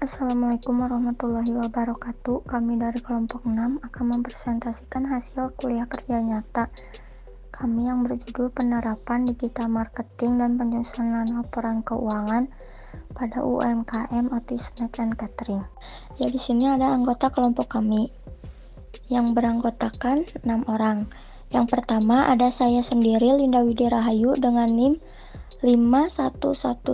Assalamualaikum warahmatullahi wabarakatuh. Kami dari kelompok 6 akan mempresentasikan hasil kuliah kerja nyata kami yang berjudul Penerapan Digital Marketing dan Penyusunan Laporan Keuangan pada UMKM OT Snack and Catering. Ya, di sini ada anggota kelompok kami yang beranggotakan 6 orang. Yang pertama ada saya sendiri, Linda Widi Rahayu, dengan NIM 511191001.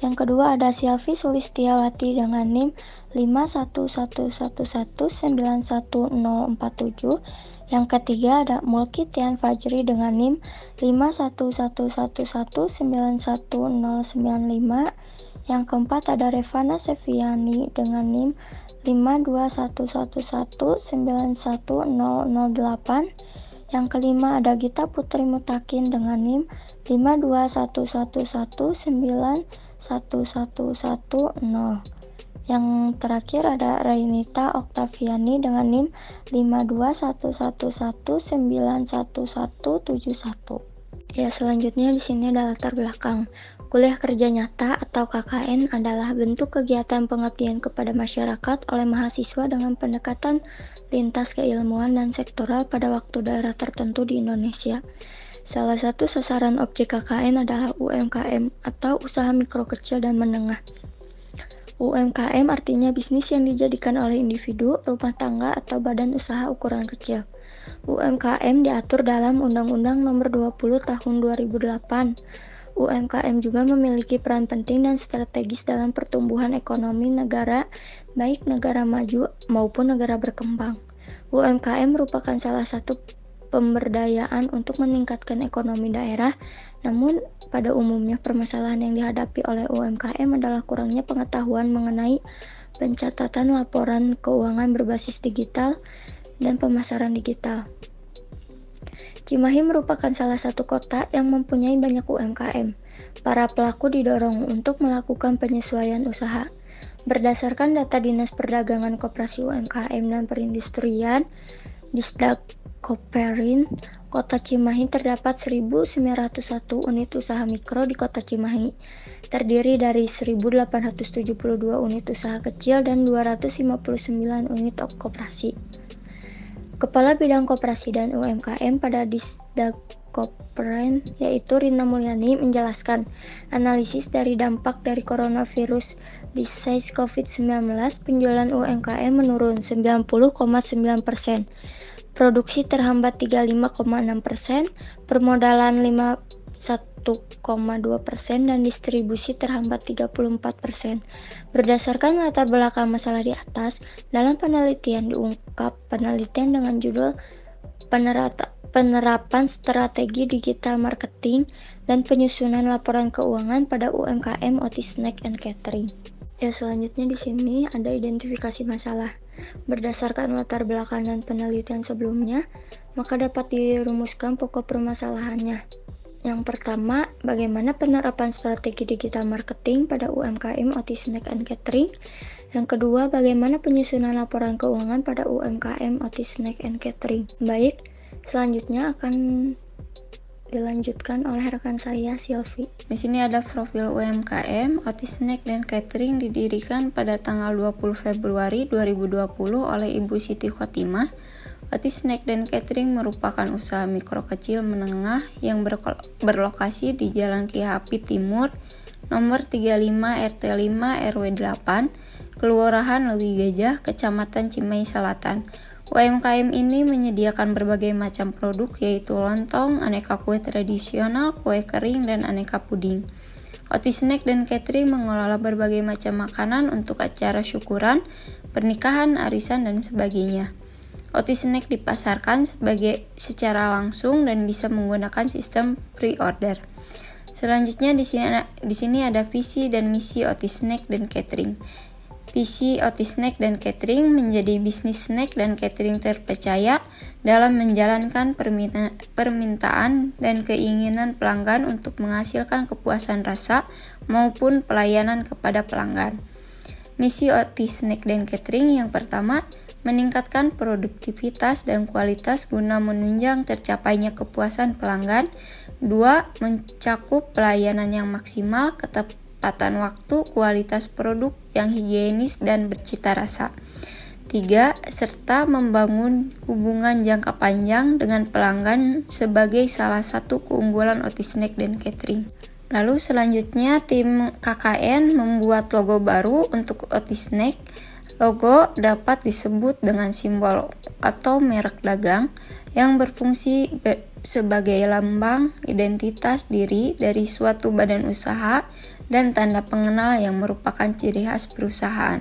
Yang kedua ada Silvi Sulistiawati dengan NIM 511191047. Yang ketiga ada Mulki Tian Fajri dengan NIM 511191095. Yang keempat ada Revana Seviani dengan NIM 52111910008. Yang kelima ada Gita Putri Mutakin dengan NIM 52111911110. Yang terakhir ada Rainita Oktaviani dengan NIM 52111911171. Ya, selanjutnya di sini ada latar belakang. Kuliah kerja nyata atau KKN adalah bentuk kegiatan pengabdian kepada masyarakat oleh mahasiswa dengan pendekatan lintas keilmuan dan sektoral pada waktu daerah tertentu di Indonesia. Salah satu sasaran objek KKN adalah UMKM atau usaha mikro kecil dan menengah. UMKM artinya bisnis yang dijadikan oleh individu, rumah tangga, atau badan usaha ukuran kecil. UMKM diatur dalam Undang-Undang Nomor 20 Tahun 2008. UMKM juga memiliki peran penting dan strategis dalam pertumbuhan ekonomi negara, baik negara maju maupun negara berkembang. UMKM merupakan salah satu pemberdayaan untuk meningkatkan ekonomi daerah, namun pada umumnya permasalahan yang dihadapi oleh UMKM adalah kurangnya pengetahuan mengenai pencatatan laporan keuangan berbasis digital dan pemasaran digital. Cimahi merupakan salah satu kota yang mempunyai banyak UMKM. Para pelaku didorong untuk melakukan penyesuaian usaha. Berdasarkan data Dinas Perdagangan Koperasi UMKM dan Perindustrian, Disdag Koperin, Kota Cimahi terdapat 1.901 unit usaha mikro di Kota Cimahi, terdiri dari 1.872 unit usaha kecil dan 259 unit koperasi. Kepala Bidang Koperasi dan UMKM pada Disdag Koperin, yaitu Rina Mulyani, menjelaskan analisis dari dampak dari coronavirus disease COVID-19, penjualan UMKM menurun 90,9%. Produksi terhambat 35,6%, permodalan 51,2%, dan distribusi terhambat 34%. Berdasarkan latar belakang masalah di atas, dalam penelitian diungkap penelitian dengan judul Penerapan Strategi Digital Marketing dan Penyusunan Laporan Keuangan pada UMKM OT Snack and Catering. Ya, selanjutnya di sini ada identifikasi masalah. Berdasarkan latar belakang dan penelitian sebelumnya, maka dapat dirumuskan pokok permasalahannya. Yang pertama, bagaimana penerapan strategi digital marketing pada UMKM OT Snack and Catering. Yang kedua, bagaimana penyusunan laporan keuangan pada UMKM OT Snack and Catering. Baik, selanjutnya akan dilanjutkan oleh rekan saya, Silvi. Di sini ada profil UMKM OT Snack dan Catering didirikan pada tanggal 20 Februari 2020 oleh Ibu Siti Khotimah. OT Snack dan Catering merupakan usaha mikro kecil menengah yang berlokasi di Jalan Kiai Hapi Timur, nomor 35 RT 5 RW 8, Kelurahan Lewi Gajah, Kecamatan Cimahi Selatan. UMKM ini menyediakan berbagai macam produk, yaitu lontong, aneka kue tradisional, kue kering, dan aneka puding. OT Snack dan Catering mengelola berbagai macam makanan untuk acara syukuran, pernikahan, arisan, dan sebagainya. OT Snack dipasarkan secara langsung dan bisa menggunakan sistem pre-order. Selanjutnya di sini ada visi dan misi OT Snack dan Catering. Visi OT Snack dan Catering menjadi bisnis snack dan catering terpercaya dalam menjalankan permintaan dan keinginan pelanggan untuk menghasilkan kepuasan rasa maupun pelayanan kepada pelanggan. Misi OT Snack dan Catering yang pertama, meningkatkan produktivitas dan kualitas guna menunjang tercapainya kepuasan pelanggan. 2. Mencakup pelayanan yang maksimal, ketepatan waktu, kualitas produk yang higienis dan bercita rasa. 3. Serta membangun hubungan jangka panjang dengan pelanggan sebagai salah satu keunggulan Otis Snack dan Catering. Lalu selanjutnya tim KKN membuat logo baru untuk Otis Snack. Logo dapat disebut dengan simbol atau merek dagang yang berfungsi sebagai lambang identitas diri dari suatu badan usaha dan tanda pengenal yang merupakan ciri khas perusahaan.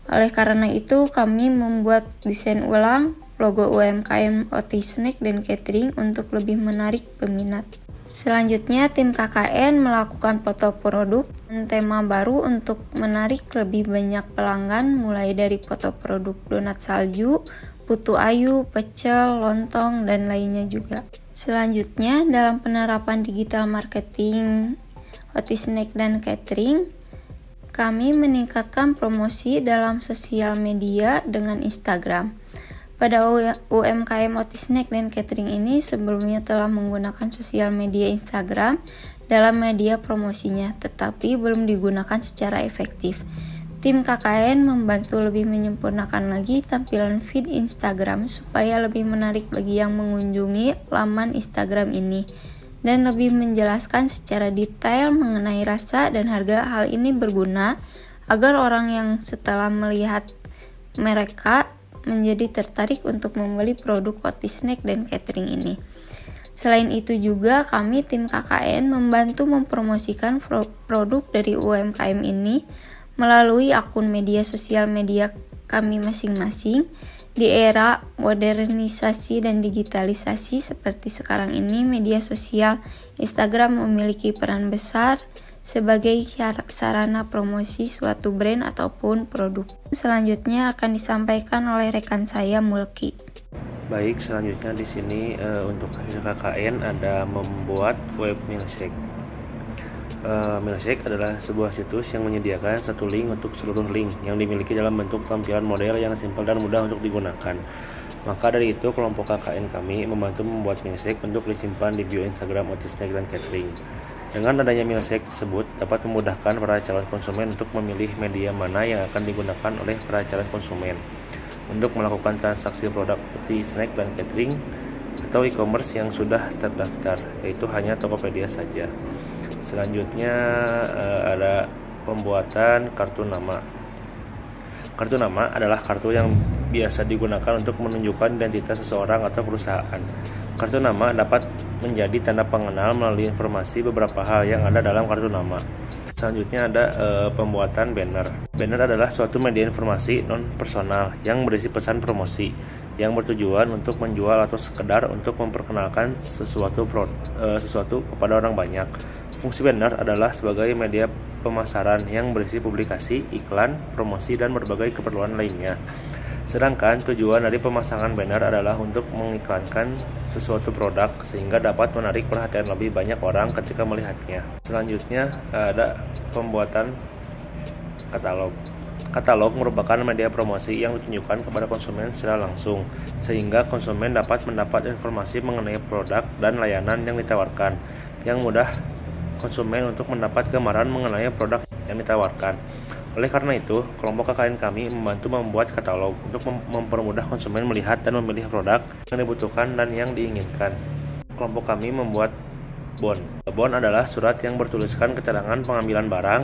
Oleh karena itu, kami membuat desain ulang logo UMKM Otis Snack dan Catering untuk lebih menarik peminat. Selanjutnya, tim KKN melakukan foto produk dan tema baru untuk menarik lebih banyak pelanggan, mulai dari foto produk donat salju, putu ayu, pecel, lontong, dan lainnya juga. Selanjutnya, dalam penerapan digital marketing Otis Snack dan Catering, kami meningkatkan promosi dalam sosial media dengan Instagram. Pada UMKM Otis Snack dan Catering ini sebelumnya telah menggunakan sosial media Instagram dalam media promosinya, tetapi belum digunakan secara efektif. Tim KKN membantu lebih menyempurnakan lagi tampilan feed Instagram supaya lebih menarik bagi yang mengunjungi laman Instagram ini dan lebih menjelaskan secara detail mengenai rasa dan harga. Hal ini berguna agar orang yang setelah melihat mereka menjadi tertarik untuk membeli produk Otis Snack dan Catering ini. Selain itu juga kami tim KKN membantu mempromosikan produk dari UMKM ini melalui akun media sosial media kami masing-masing. Di era modernisasi dan digitalisasi seperti sekarang ini, media sosial Instagram memiliki peran besar sebagai sarana promosi suatu brand ataupun produk. Selanjutnya akan disampaikan oleh rekan saya Mulki. Baik, selanjutnya di sini untuk hasil KKN ada membuat web milkshake. Milkshake adalah sebuah situs yang menyediakan satu link untuk seluruh link yang dimiliki dalam bentuk tampilan model yang simpel dan mudah untuk digunakan. Maka dari itu, kelompok KKN kami membantu membuat milkshake untuk disimpan di bio Instagram Otis Snack dan Catering. Dengan adanya milkshake tersebut dapat memudahkan para calon konsumen untuk memilih media mana yang akan digunakan oleh para calon konsumen untuk melakukan transaksi produk Otis Snack dan Catering atau e-commerce yang sudah terdaftar, yaitu hanya Tokopedia saja. Selanjutnya ada pembuatan kartu nama. Kartu nama adalah kartu yang biasa digunakan untuk menunjukkan identitas seseorang atau perusahaan. Kartu nama dapat menjadi tanda pengenal melalui informasi beberapa hal yang ada dalam kartu nama. Selanjutnya ada pembuatan banner. Banner adalah suatu media informasi non-personal yang berisi pesan promosi yang bertujuan untuk menjual atau sekedar untuk memperkenalkan sesuatu kepada orang banyak. Fungsi banner adalah sebagai media pemasaran yang berisi publikasi, iklan, promosi, dan berbagai keperluan lainnya. Sedangkan tujuan dari pemasangan banner adalah untuk mengiklankan sesuatu produk sehingga dapat menarik perhatian lebih banyak orang ketika melihatnya. Selanjutnya ada pembuatan katalog. Katalog merupakan media promosi yang ditunjukkan kepada konsumen secara langsung sehingga konsumen dapat mendapat informasi mengenai produk dan layanan yang ditawarkan, yang mudah konsumen untuk mendapat gambaran mengenai produk yang ditawarkan. Oleh karena itu, kelompok KKN kami membantu membuat katalog untuk mempermudah konsumen melihat dan memilih produk yang dibutuhkan dan yang diinginkan. Kelompok kami membuat bon. Bon adalah surat yang bertuliskan keterangan pengambilan barang,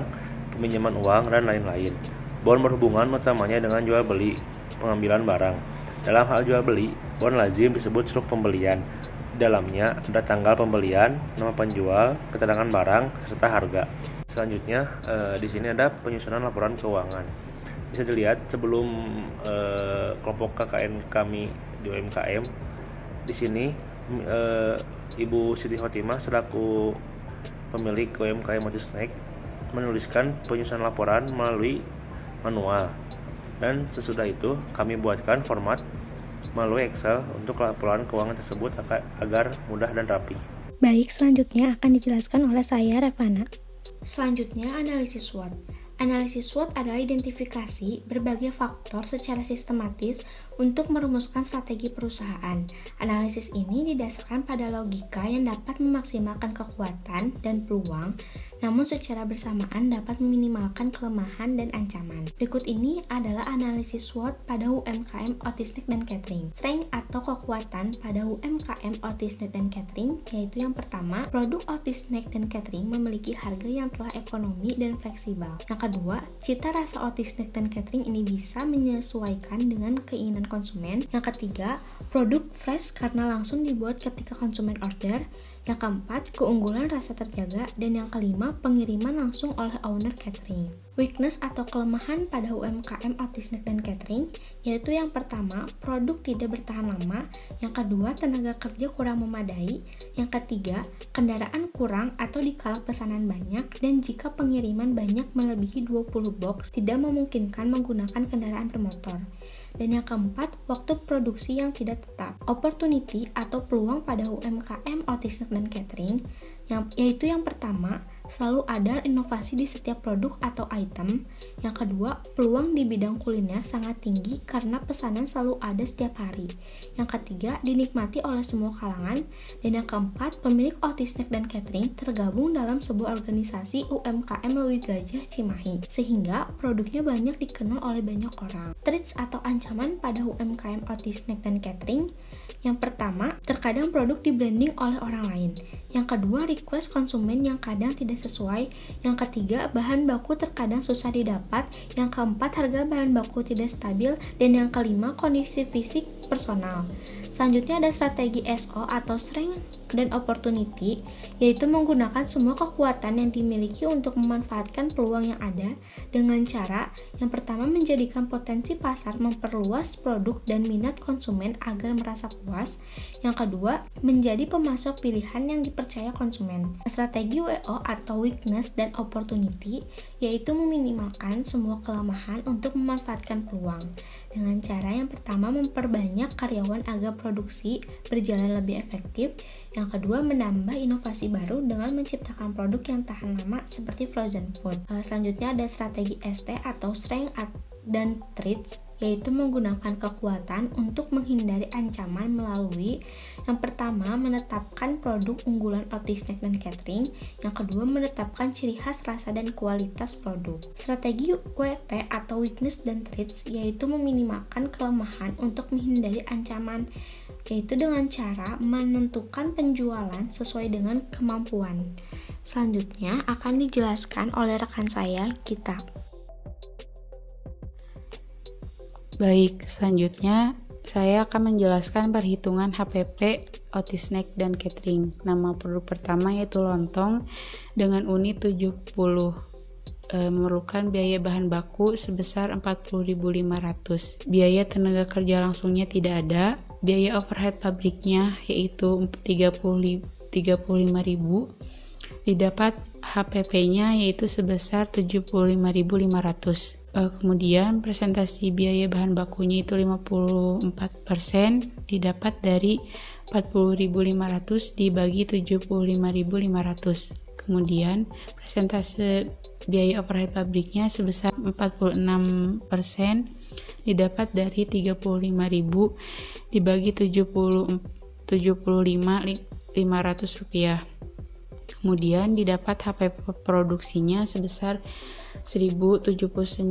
peminjaman uang, dan lain-lain. Bon berhubungan utamanya dengan jual beli, pengambilan barang. Dalam hal jual beli, bon lazim disebut surat pembelian. Di dalamnya ada tanggal pembelian, nama penjual, keterangan barang, serta harga. Selanjutnya di sini ada penyusunan laporan keuangan. Bisa dilihat sebelum kelompok KKN kami di UMKM. Di sini Ibu Siti Khotimah selaku pemilik UMKM Otis Snack menuliskan penyusunan laporan melalui manual. Dan sesudah itu kami buatkan format melalui Excel untuk laporan keuangan tersebut agar mudah dan rapi. Baik, selanjutnya akan dijelaskan oleh saya, Revana. Selanjutnya, analisis SWOT. Analisis SWOT adalah identifikasi berbagai faktor secara sistematis untuk merumuskan strategi perusahaan. Analisis ini didasarkan pada logika yang dapat memaksimalkan kekuatan dan peluang, namun secara bersamaan dapat meminimalkan kelemahan dan ancaman. Berikut ini adalah analisis SWOT pada UMKM Otisnek dan Catering. Strength atau kekuatan pada UMKM Otisnek dan Catering yaitu yang pertama, produk Otisnek dan Catering memiliki harga yang telah ekonomi dan fleksibel. Yang kedua, cita rasa Otisnek dan Catering ini bisa menyesuaikan dengan keinginan konsumen. Yang ketiga, produk fresh karena langsung dibuat ketika konsumen order. Yang keempat, keunggulan rasa terjaga. Dan yang kelima, pengiriman langsung oleh owner catering. Weakness atau kelemahan pada UMKM Otisnek dan Catering yaitu yang pertama, produk tidak bertahan lama. Yang kedua, tenaga kerja kurang memadai. Yang ketiga, kendaraan kurang atau dikala pesanan banyak. Dan jika pengiriman banyak melebihi 20 box, tidak memungkinkan menggunakan kendaraan bermotor. Dan yang keempat, waktu produksi yang tidak tetap. Opportunity atau peluang pada UMKM Otisnek dan Catering yaitu yang pertama, selalu ada inovasi di setiap produk atau item. Yang kedua, peluang di bidang kuliner sangat tinggi karena pesanan selalu ada setiap hari. Yang ketiga, dinikmati oleh semua kalangan. Dan yang keempat, pemilik Otisnek dan Catering tergabung dalam sebuah organisasi UMKM Lewi Gajah Cimahi, sehingga produknya banyak dikenal oleh banyak orang. Threats atau ancaman pada UMKM Otisnek dan Catering. Yang pertama, terkadang produk di-branding oleh orang lain. Yang kedua, request konsumen yang kadang tidak sesuai. Yang ketiga, bahan baku terkadang susah didapat. Yang keempat, harga bahan baku tidak stabil. Dan yang kelima, kondisi fisik personal. Selanjutnya ada strategi SO atau Strength dan Opportunity, yaitu menggunakan semua kekuatan yang dimiliki untuk memanfaatkan peluang yang ada dengan cara yang pertama, menjadikan potensi pasar, memperluas produk dan minat konsumen agar merasa puas. Yang kedua, menjadi pemasok pilihan yang dipercaya konsumen. Strategi WO atau Weakness dan Opportunity yaitu meminimalkan semua kelemahan untuk memanfaatkan peluang. Dengan cara yang pertama, memperbanyak karyawan agar produksi berjalan lebih efektif. Yang kedua, menambah inovasi baru dengan menciptakan produk yang tahan lama seperti frozen food. Selanjutnya ada strategi ST atau Strength dan Threats, yaitu menggunakan kekuatan untuk menghindari ancaman melalui yang pertama, menetapkan produk unggulan Otisnek dan Catering. Yang kedua, menetapkan ciri khas rasa dan kualitas produk. Strategi WT atau Weakness dan Threats yaitu meminimalkan kelemahan untuk menghindari ancaman, yaitu dengan cara menentukan penjualan sesuai dengan kemampuan. Selanjutnya akan dijelaskan oleh rekan saya, Gita. Baik, selanjutnya saya akan menjelaskan perhitungan HPP Otisnek dan Catering. Nama produk pertama yaitu lontong dengan unit 70. Memerlukan biaya bahan baku sebesar 40.500. Biaya tenaga kerja langsungnya tidak ada. Biaya overhead pabriknya yaitu 35.000. Didapat HPP-nya yaitu sebesar 75.500. Kemudian presentasi biaya bahan bakunya itu 54%, didapat dari 40.500 dibagi 75.500. Kemudian presentasi biaya overhead pabriknya sebesar 46%, didapat dari 35.000 dibagi 75.500 rupiah. Kemudian didapat HPP produksinya sebesar 1.079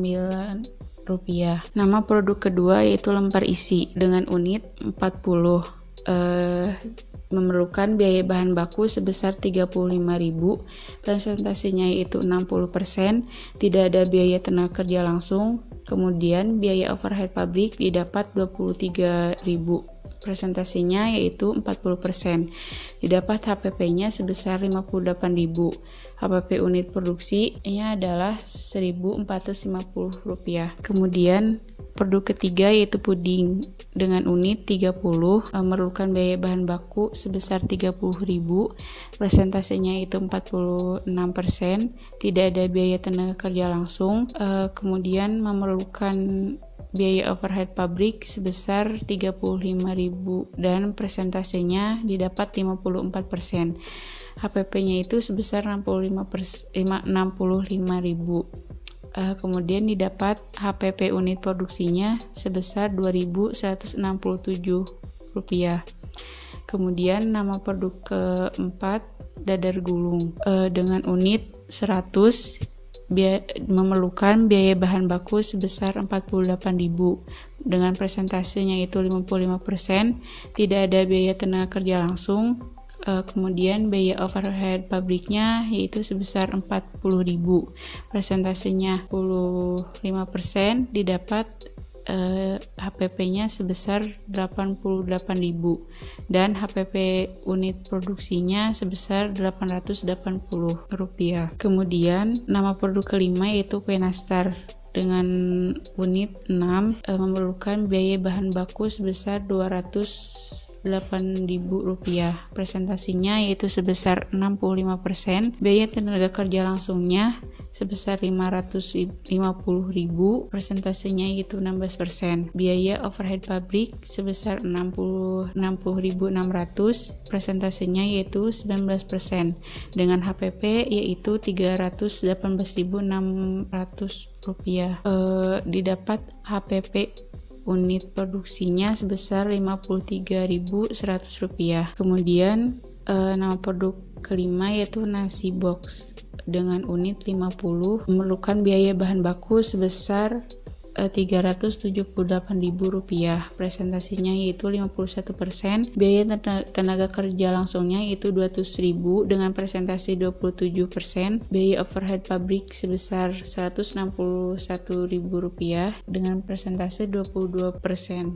rupiah. Nama produk kedua yaitu lemper isi dengan unit 40. Memerlukan biaya bahan baku sebesar 35.000, presentasinya yaitu 60%, tidak ada biaya tenaga kerja langsung, kemudian biaya overhead pabrik didapat 23.000, presentasinya yaitu 40%, didapat HPP-nya sebesar 58.000, HPP unit produksinya adalah 1.450 rupiah. Kemudian produk ketiga yaitu puding dengan unit 30, memerlukan biaya bahan baku sebesar 30.000, presentasinya itu 46%, tidak ada biaya tenaga kerja langsung, kemudian memerlukan biaya overhead pabrik sebesar 35.000 dan presentasinya didapat 54%. HPP-nya itu sebesar 65.000. Kemudian didapat HPP unit produksinya sebesar Rp2.167. Kemudian nama produk keempat dadar gulung dengan unit 100 memerlukan biaya bahan baku sebesar 48.000 dengan persentasenya itu 55%, tidak ada biaya tenaga kerja langsung. Kemudian biaya overhead pabriknya yaitu sebesar 40.000, persentasenya 55%, didapat HPP-nya sebesar 88.000 dan HPP unit produksinya sebesar Rp880. Kemudian nama produk kelima yaitu kue nastar dengan unit 6 memerlukan biaya bahan baku sebesar Rp208.000, presentasinya yaitu sebesar 65%, biaya tenaga kerja langsungnya sebesar Rp550.000, presentasinya yaitu 16%, biaya overhead pabrik sebesar Rp60.600, presentasinya yaitu 19%, dengan HPP yaitu Rp318.600. Didapat HPP unit produksinya sebesar Rp53.100. Kemudian nama produk kelima yaitu nasi box dengan unit 50 memerlukan biaya bahan baku sebesar Rp378.000, presentasinya yaitu 51%, biaya tenaga kerja langsungnya yaitu 200.000 dengan presentasi 27%, biaya overhead pabrik sebesar Rp161.000 dengan presentasi 22%,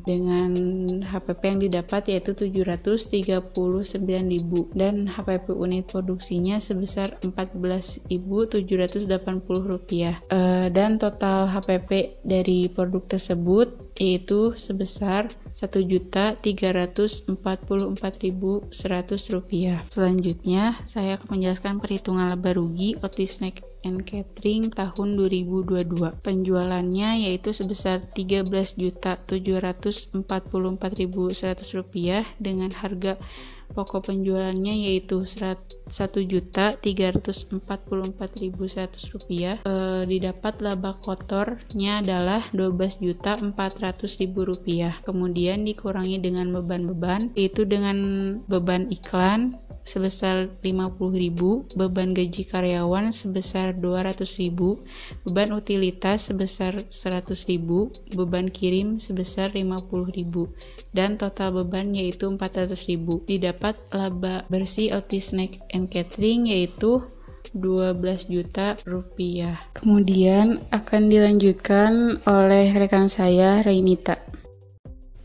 dengan HPP yang didapat yaitu Rp739.000 dan HPP unit produksinya sebesar Rp14.780, dan total HPP dari produk tersebut yaitu sebesar Rp1.344.100. Selanjutnya, saya akan menjelaskan perhitungan laba rugi Otis Snack and Catering tahun 2022. Penjualannya yaitu sebesar Rp13.744.100 dengan harga pokok penjualannya yaitu Rp1.344.100. Didapat laba kotornya adalah Rp12.400.000. Kemudian dikurangi dengan beban-beban, yaitu dengan beban iklan sebesar 50.000, beban gaji karyawan sebesar 200.000, beban utilitas sebesar 100.000, beban kirim sebesar 50.000, dan total beban yaitu 400.000. Didapat laba bersih Otis Snack and Catering yaitu Rp12 juta. Kemudian akan dilanjutkan oleh rekan saya Rainita.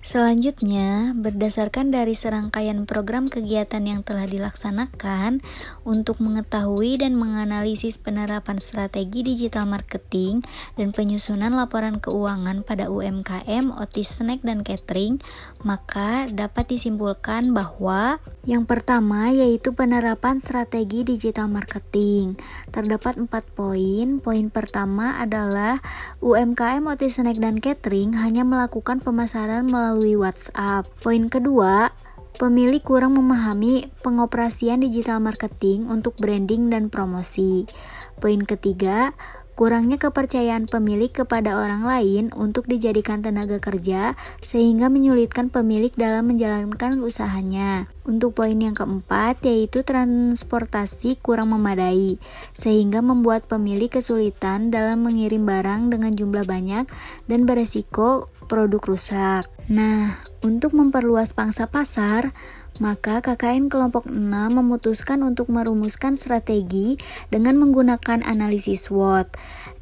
Selanjutnya, berdasarkan dari serangkaian program kegiatan yang telah dilaksanakan untuk mengetahui dan menganalisis penerapan strategi digital marketing dan penyusunan laporan keuangan pada UMKM, Otis Snack dan Catering, maka dapat disimpulkan bahwa yang pertama yaitu penerapan strategi digital marketing. Terdapat 4 poin. Poin pertama adalah UMKM, Otis Snack dan Catering hanya melakukan pemasaran melalui WhatsApp. Poin kedua, pemilik kurang memahami pengoperasian digital marketing untuk branding dan promosi. Poin ketiga, kurangnya kepercayaan pemilik kepada orang lain untuk dijadikan tenaga kerja sehingga menyulitkan pemilik dalam menjalankan usahanya. Untuk poin yang keempat yaitu transportasi kurang memadai sehingga membuat pemilik kesulitan dalam mengirim barang dengan jumlah banyak dan beresiko produk rusak. Nah, untuk memperluas pangsa pasar, maka KKN kelompok 6 memutuskan untuk merumuskan strategi dengan menggunakan analisis SWOT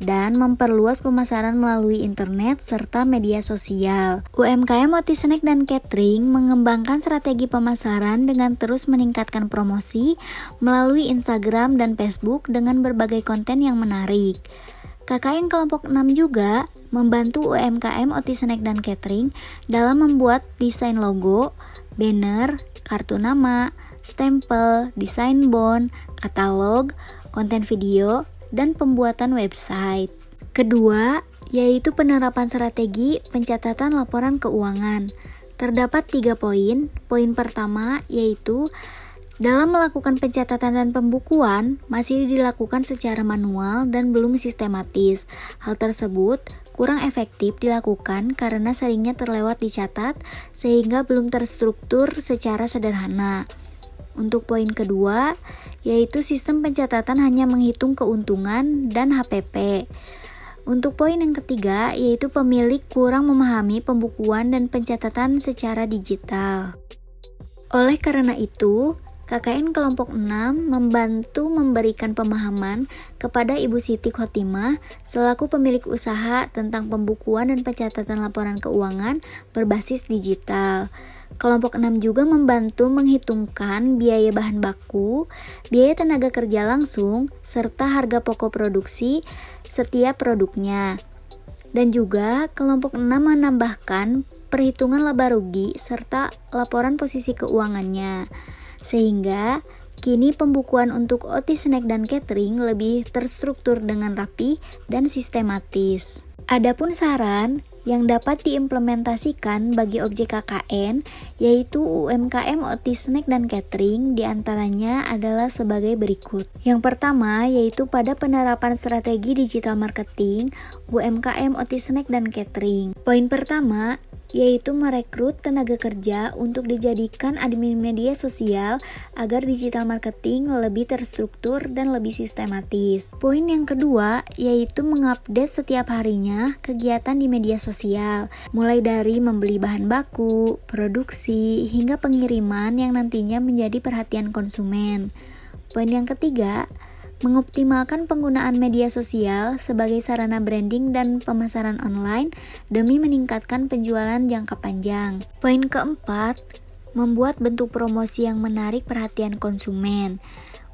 dan memperluas pemasaran melalui internet serta media sosial. UMKM Otis Snack dan Catering mengembangkan strategi pemasaran dengan terus meningkatkan promosi melalui Instagram dan Facebook dengan berbagai konten yang menarik. KKN kelompok 6 juga membantu UMKM Otis Snack dan Catering dalam membuat desain logo, banner, kartu nama, stempel, desain bon, katalog, konten video, dan pembuatan website. Kedua, yaitu penerapan strategi pencatatan laporan keuangan. Terdapat 3 poin. Poin pertama yaitu Dalam melakukan pencatatan dan pembukuan, masih dilakukan secara manual dan belum sistematis. Hal tersebut kurang efektif dilakukan karena seringnya terlewat dicatat sehingga belum terstruktur secara sederhana. Untuk poin kedua, yaitu sistem pencatatan hanya menghitung keuntungan dan HPP. Untuk poin yang ketiga, yaitu pemilik kurang memahami pembukuan dan pencatatan secara digital. Oleh karena itu, KKN kelompok 6 membantu memberikan pemahaman kepada Ibu Siti Khotimah selaku pemilik usaha tentang pembukuan dan pencatatan laporan keuangan berbasis digital. Kelompok 6 juga membantu menghitungkan biaya bahan baku, biaya tenaga kerja langsung, serta harga pokok produksi setiap produknya. Dan juga kelompok 6 menambahkan perhitungan laba rugi serta laporan posisi keuangannya. Sehingga kini pembukuan untuk OT Snack dan Catering lebih terstruktur dengan rapi dan sistematis. Adapun saran yang dapat diimplementasikan bagi objek KKN yaitu UMKM OT Snack dan Catering diantaranya adalah sebagai berikut. Yang pertama yaitu pada penerapan strategi digital marketing UMKM OT Snack dan Catering. Poin pertama yaitu merekrut tenaga kerja untuk dijadikan admin media sosial agar digital marketing lebih terstruktur dan lebih sistematis. Poin yang kedua yaitu mengupdate setiap harinya kegiatan di media sosial, mulai dari membeli bahan baku, produksi, hingga pengiriman yang nantinya menjadi perhatian konsumen. Poin yang ketiga, mengoptimalkan penggunaan media sosial sebagai sarana branding dan pemasaran online demi meningkatkan penjualan jangka panjang. Poin keempat, membuat bentuk promosi yang menarik perhatian konsumen.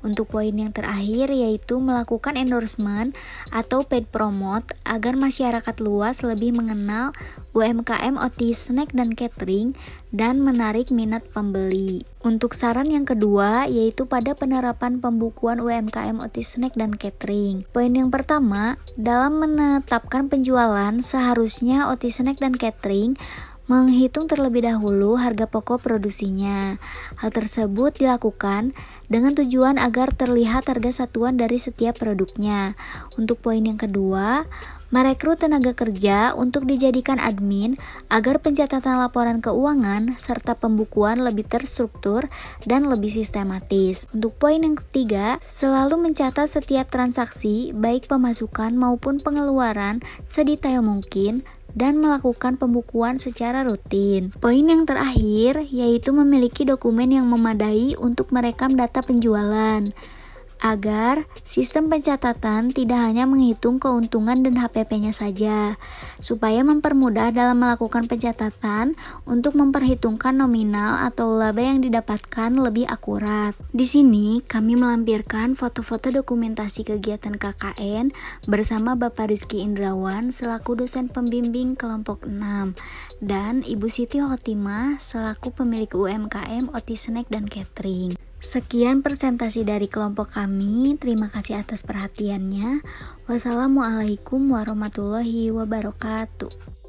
Untuk poin yang terakhir yaitu melakukan endorsement atau paid promote agar masyarakat luas lebih mengenal UMKM OT Snack dan Catering dan menarik minat pembeli. Untuk saran yang kedua yaitu pada penerapan pembukuan UMKM OT Snack dan Catering. Poin yang pertama, dalam menetapkan penjualan seharusnya OT Snack dan Catering menghitung terlebih dahulu harga pokok produksinya. Hal tersebut dilakukan dengan tujuan agar terlihat harga satuan dari setiap produknya. Untuk poin yang kedua, merekrut tenaga kerja untuk dijadikan admin agar pencatatan laporan keuangan serta pembukuan lebih terstruktur dan lebih sistematis. Untuk poin yang ketiga, selalu mencatat setiap transaksi baik pemasukan maupun pengeluaran sedetail mungkin dan melakukan pembukuan secara rutin. Poin yang terakhir yaitu memiliki dokumen yang memadai untuk merekam data penjualan agar sistem pencatatan tidak hanya menghitung keuntungan dan HPP-nya saja, supaya mempermudah dalam melakukan pencatatan untuk memperhitungkan nominal atau laba yang didapatkan lebih akurat. Di sini kami melampirkan foto-foto dokumentasi kegiatan KKN bersama Bapak Rizky Indrawan selaku dosen pembimbing kelompok 6 dan Ibu Siti Khotimah selaku pemilik UMKM OT Snack dan Catering. Sekian presentasi dari kelompok kami. Terima kasih atas perhatiannya. Wassalamualaikum warahmatullahi wabarakatuh.